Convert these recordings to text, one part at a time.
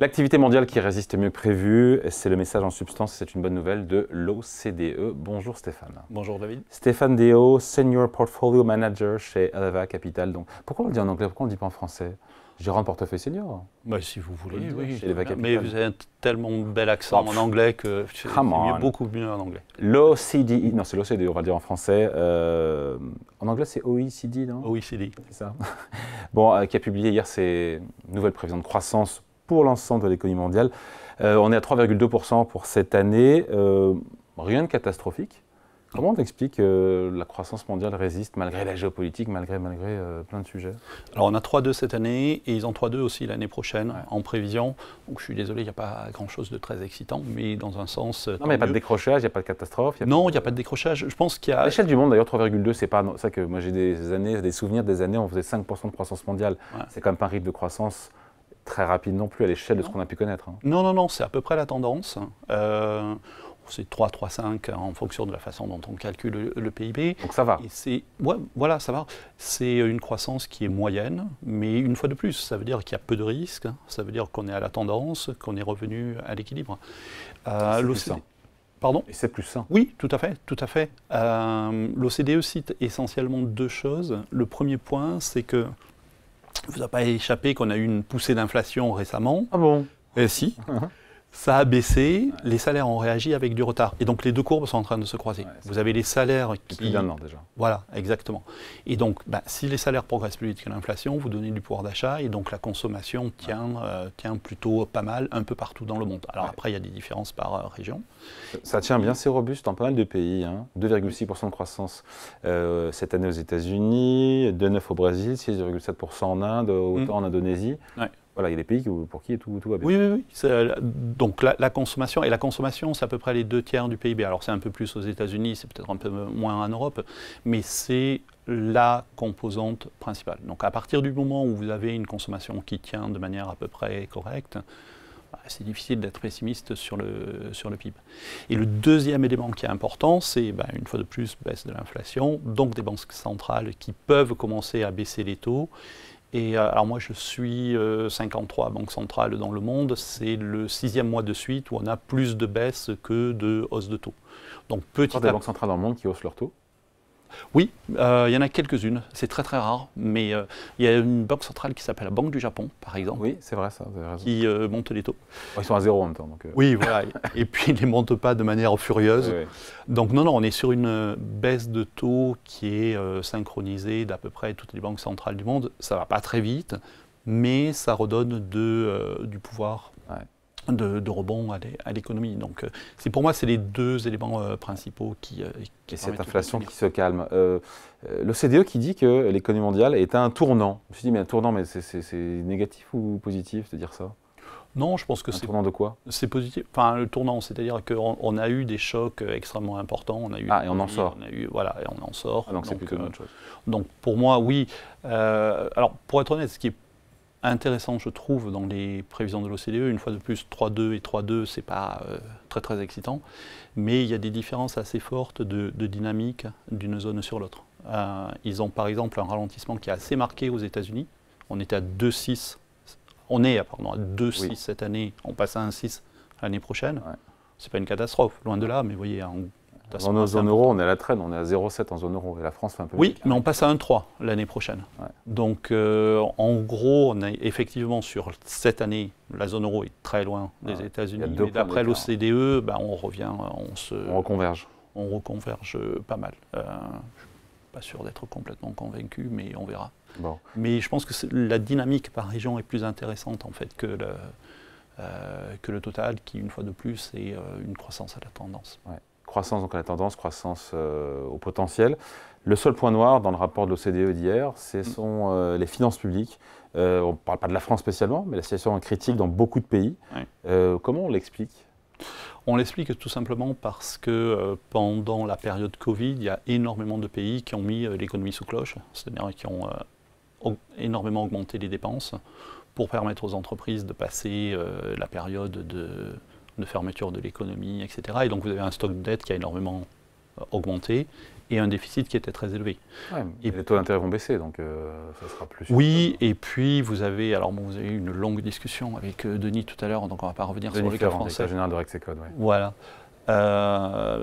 L'activité mondiale qui résiste mieux que prévu, c'est le message en substance, c'est une bonne nouvelle de l'OCDE. Bonjour Stéphane. Bonjour David. Stéphane Déo, Senior Portfolio Manager chez Eleva Capital. Donc, pourquoi on le dit en anglais, pourquoi on ne le dit pas en français? Gérant de portefeuille senior. Bah, si vous voulez, oui. Chez Eleva Capital. Mais vous avez un tellement bel accent en anglais que c'est beaucoup mieux en anglais. L'OCDE, non c'est l'OCDE, on va le dire en français. En anglais c'est OECD, non? OECD. C'est ça. Bon, qui a publié hier ses nouvelles prévisions de croissance pour l'ensemble de l'économie mondiale. On est à 3,2% pour cette année. Rien de catastrophique. Comment on explique que la croissance mondiale résiste malgré la géopolitique, malgré plein de sujets? Alors on a 3,2 cette année et ils ont 3,2 aussi l'année prochaine en prévision. Donc je suis désolé, il n'y a pas grand-chose de très excitant, mais dans un sens... Non, mais il n'y a pas de décrochage, il n'y a pas de catastrophe. Non, il n'y a pas de décrochage. Je pense qu'il y a... À l'échelle du monde, d'ailleurs, 3,2, c'est pas ça que moi j'ai des souvenirs des années où on faisait 5% de croissance mondiale. Ouais. C'est quand même pas un rythme de croissance très rapide non plus à l'échelle de ce qu'on a pu connaître. Non, c'est à peu près la tendance. C'est 3, 3,5 en fonction de la façon dont on calcule le PIB. Donc ça va. Ouais, voilà, ça va. C'est une croissance qui est moyenne, mais une fois de plus, ça veut dire qu'il y a peu de risques, ça veut dire qu'on est à la tendance, qu'on est revenu à l'équilibre. C'est plus sain. Pardon? Et c'est plus sain. Oui, tout à fait. L'OCDE cite essentiellement deux choses. Le premier point, c'est que il ne vous a pas échappé qu'on a eu une poussée d'inflation récemment. Ah bon? Si. Ça a baissé, les salaires ont réagi avec du retard. Et donc les deux courbes sont en train de se croiser. Ouais, vous avez les salaires qui... Plus d'un an déjà. Voilà, exactement. Et donc, si les salaires progressent plus vite que l'inflation, vous donnez du pouvoir d'achat et donc la consommation tient plutôt pas mal un peu partout dans le monde. Alors après, il y a des différences par région. Ça tient bien, c'est robuste dans pas mal de pays. 2,6% de croissance cette année aux États-Unis, 2,9% au Brésil, 6,7% en Inde, autant en Indonésie. Ouais. Voilà, il y a des pays pour qui tout va bien. Oui. Donc la consommation, et la consommation, c'est à peu près les 2/3 du PIB. Alors c'est un peu plus aux États-Unis, c'est peut-être un peu moins en Europe, mais c'est la composante principale. Donc à partir du moment où vous avez une consommation qui tient de manière à peu près correcte, c'est difficile d'être pessimiste sur le PIB. Et le deuxième élément qui est important, c'est une fois de plus baisse de l'inflation, donc des banques centrales qui peuvent commencer à baisser les taux. Et alors moi je suis 53 banques centrales dans le monde, c'est le 6e mois de suite où on a plus de baisse que de hausse de taux. Donc des banques centrales dans le monde qui haussent leurs taux? Oui, il y en a quelques-unes, c'est très rare, mais il y a une banque centrale qui s'appelle la Banque du Japon, par exemple. Oui, c'est vrai ça, vous avez raison. Qui monte les taux. Ils sont à zéro en même temps. Donc Oui, voilà, et puis ils ne les montent pas de manière furieuse. Oui. Donc non, on est sur une baisse de taux qui est synchronisée d'à peu près toutes les banques centrales du monde. Ça ne va pas très vite, mais ça redonne du pouvoir. Ouais. De rebond à l'économie. Donc, pour moi, c'est les deux éléments principaux qui et cette inflation qui se calme. L'OCDE qui dit que l'économie mondiale est à un tournant. Je me suis dit, mais un tournant, mais c'est négatif ou positif de dire ça? Non, je pense que c'est... Un tournant de quoi? C'est positif. Enfin, le tournant, c'est-à-dire qu'on a eu des chocs extrêmement importants. On a eu et on en sort. Et on en sort. Donc c'est plutôt une bonne chose. Donc pour moi, oui. Alors, pour être honnête, ce qui est intéressant, je trouve, dans les prévisions de l'OCDE, une fois de plus, 3,2 et 3,2, c'est pas très excitant, mais il y a des différences assez fortes de dynamique d'une zone sur l'autre. Ils ont par exemple un ralentissement qui est assez marqué aux États-Unis. On était à 2,6, à 2,6 cette année, on passe à 1,6 l'année prochaine. Ouais. C'est pas une catastrophe, loin de là, mais vous voyez, dans nos zones euro, on est à la traîne, on est à 0,7 en zone euro, et la France fait un peu... Oui, mais on passe à 1,3 l'année prochaine. Ouais. Donc, en gros, on est effectivement sur cette anne, la zone euro est très loin des États-Unis, mais d'après l'OCDE, on revient, on reconverge. On reconverge pas mal. Je ne suis pas sûr d'être complètement convaincu, mais on verra. Bon. Mais je pense que la dynamique par région est plus intéressante en fait que le total, qui, une fois de plus, est une croissance à la tendance. Ouais. Croissance donc à la tendance, croissance au potentiel. Le seul point noir dans le rapport de l'OCDE d'hier, ce sont les finances publiques. On ne parle pas de la France spécialement, mais la situation est critique dans beaucoup de pays. Ouais. Comment on l'explique? On l'explique tout simplement parce que pendant la période Covid, il y a énormément de pays qui ont mis l'économie sous cloche, c'est-à-dire qui ont énormément augmenté les dépenses pour permettre aux entreprises de passer la période de fermeture de l'économie, etc. Et donc vous avez un stock de dette qui a énormément augmenté et un déficit qui était très élevé. Ouais, et les taux d'intérêt vont baisser, donc ça sera plus... Oui, et puis vous avez eu une longue discussion avec Denis tout à l'heure, donc on ne va pas revenir sur le cas français. Denis général de Rexecode, ouais. Voilà.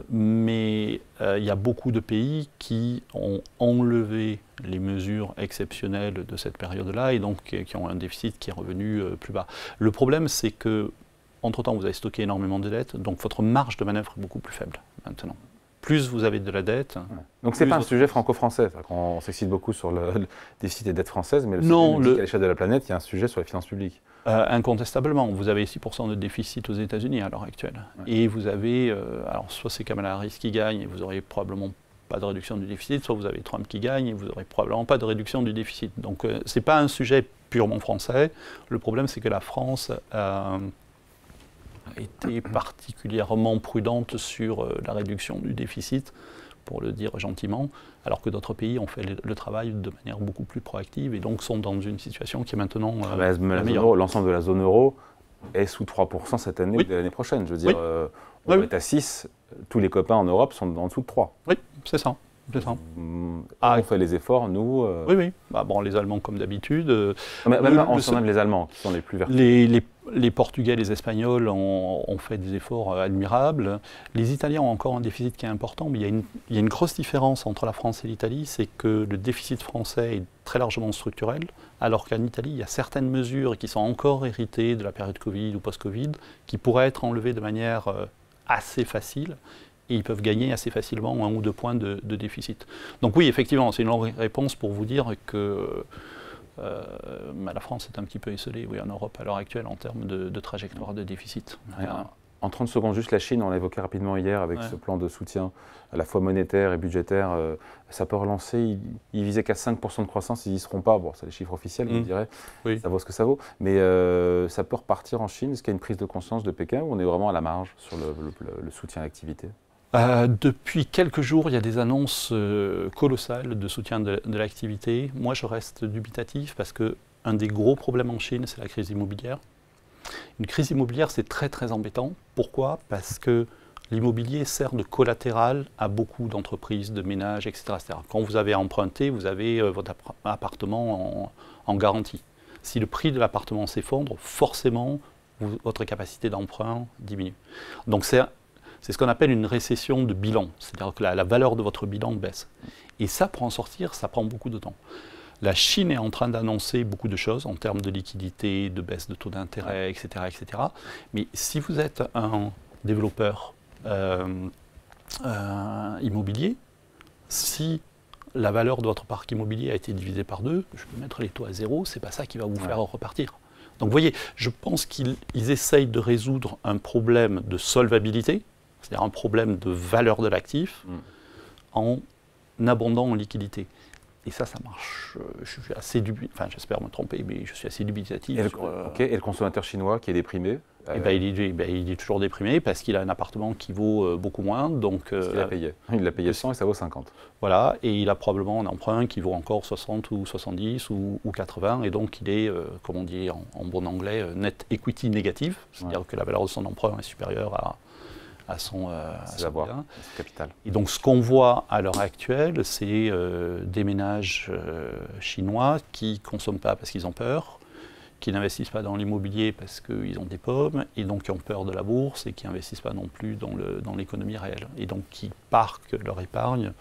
Mais il y a beaucoup de pays qui ont enlevé les mesures exceptionnelles de cette période-là et donc qui ont un déficit qui est revenu plus bas. Le problème, c'est que entre-temps, vous avez stocké énormément de dettes, donc votre marge de manœuvre est beaucoup plus faible maintenant. Plus vous avez de la dette... Ouais. Donc ce n'est pas un sujet franco-français. On s'excite beaucoup sur le déficit des dettes françaises, mais non, à l'échelle de la planète, il y a un sujet sur les finances publiques. Incontestablement. Vous avez 6% de déficit aux États-Unis à l'heure actuelle. Ouais. Et vous avez... alors soit c'est Kamala Harris qui gagne, et vous n'aurez probablement pas de réduction du déficit, soit vous avez Trump qui gagne, et vous n'aurez probablement pas de réduction du déficit. Donc ce n'est pas un sujet purement français. Le problème, c'est que la France... a été particulièrement prudente sur la réduction du déficit, pour le dire gentiment, alors que d'autres pays ont fait le travail de manière beaucoup plus proactive et donc sont dans une situation qui est maintenant meilleure. L'ensemble de la zone euro est sous 3% cette année et l'année prochaine. Je veux dire, on est à 6, tous les copains en Europe sont en dessous de 3. Oui, c'est ça. On fait les efforts, nous... Oui. Les Allemands, comme d'habitude. On aime les Allemands, qui sont les plus vertueux. Les Portugais, les Espagnols ont fait des efforts admirables. Les Italiens ont encore un déficit qui est important, mais il y a une grosse différence entre la France et l'Italie, c'est que le déficit français est très largement structurel, alors qu'en Italie, il y a certaines mesures qui sont encore héritées de la période Covid ou post-Covid, qui pourraient être enlevées de manière assez facile. Et ils peuvent gagner assez facilement 1 ou 2 points de déficit. Donc oui, effectivement, c'est une longue réponse pour vous dire que la France est un petit peu esselée en Europe à l'heure actuelle en termes de trajectoire de déficit. En 30 secondes, juste la Chine, on l'a évoqué rapidement hier avec ce plan de soutien à la fois monétaire et budgétaire. Ça peut relancer, ils visaient qu'à 5% de croissance, ils n'y seront pas. Bon, c'est les chiffres officiels, vous direz, ça vaut ce que ça vaut. Mais ça peut repartir en Chine. Est-ce qu'il y a une prise de conscience de Pékin ou on est vraiment à la marge sur le soutien à l'activité ? Depuis quelques jours, il y a des annonces colossales de soutien de l'activité. Moi, je reste dubitatif parce qu'un des gros problèmes en Chine, c'est la crise immobilière. Une crise immobilière, c'est très très embêtant. Pourquoi ? Parce que l'immobilier sert de collatéral à beaucoup d'entreprises, de ménages, etc., etc. Quand vous avez emprunté, vous avez votre appartement en garantie. Si le prix de l'appartement s'effondre, forcément, votre capacité d'emprunt diminue. Donc c'est ce qu'on appelle une récession de bilan, c'est-à-dire que la valeur de votre bilan baisse. Et ça, pour en sortir, ça prend beaucoup de temps. La Chine est en train d'annoncer beaucoup de choses en termes de liquidité, de baisse de taux d'intérêt, etc., etc. Mais si vous êtes un développeur immobilier, si la valeur de votre parc immobilier a été divisée par 2, je peux mettre les taux à 0, c'est pas ça qui va vous faire repartir. Donc vous voyez, je pense qu'ils essayent de résoudre un problème de solvabilité, c'est-à-dire un problème de valeur de l'actif, en abondant en liquidité. Et ça marche. Je suis assez j'espère me tromper, mais je suis assez dubitatif. Et le consommateur chinois qui est déprimé il est toujours déprimé parce qu'il a un appartement qui vaut beaucoup moins. Donc, il l'a payé 100 et ça vaut 50. Voilà, et il a probablement un emprunt qui vaut encore 60 ou 70 ou 80. Et donc il est, comme on dit en bon anglais, net equity négative. C'est-à-dire que la valeur de son emprunt est supérieure à son capital. Et donc ce qu'on voit à l'heure actuelle, c'est des ménages chinois qui ne consomment pas parce qu'ils ont peur, qui n'investissent pas dans l'immobilier parce qu'ils ont des pommes, et donc qui ont peur de la bourse et qui n'investissent pas non plus dans l'économie réelle. Et donc qui parquent leur épargne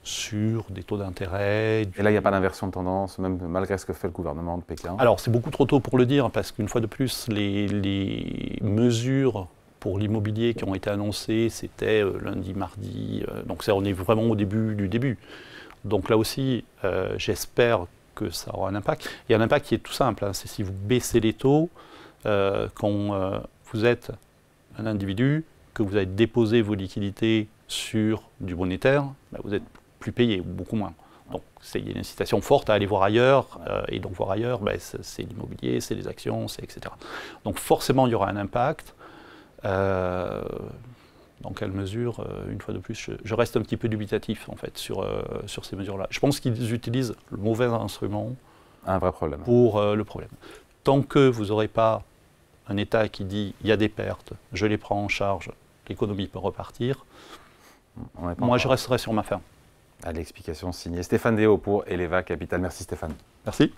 sur des taux d'intérêt. Et là, il n'y a pas d'inversion de tendance, même malgré ce que fait le gouvernement de Pékin. Alors c'est beaucoup trop tôt pour le dire, parce qu'une fois de plus, les mesures pour l'immobilier qui ont été annoncés, c'était lundi, mardi. Donc on est vraiment au début du début. Donc là aussi, j'espère que ça aura un impact. Il y a un impact qui est tout simple. C'est si vous baissez les taux, quand vous êtes un individu, que vous avez déposé vos liquidités sur du monétaire, vous êtes plus payé, ou beaucoup moins. Donc il y a une incitation forte à aller voir ailleurs, et donc voir ailleurs, c'est l'immobilier, c'est les actions, etc. Donc forcément, il y aura un impact. Dans quelle mesure, une fois de plus, je reste un petit peu dubitatif en fait sur ces mesures-là. Je pense qu'ils utilisent le mauvais instrument un vrai problème. Pour le problème. Tant que vous n'aurez pas un État qui dit il y a des pertes, je les prends en charge, l'économie peut repartir, moi je resterai sur ma faim. À l'explication signée Stéphane Déo pour Eleva Capital. Merci Stéphane. Merci.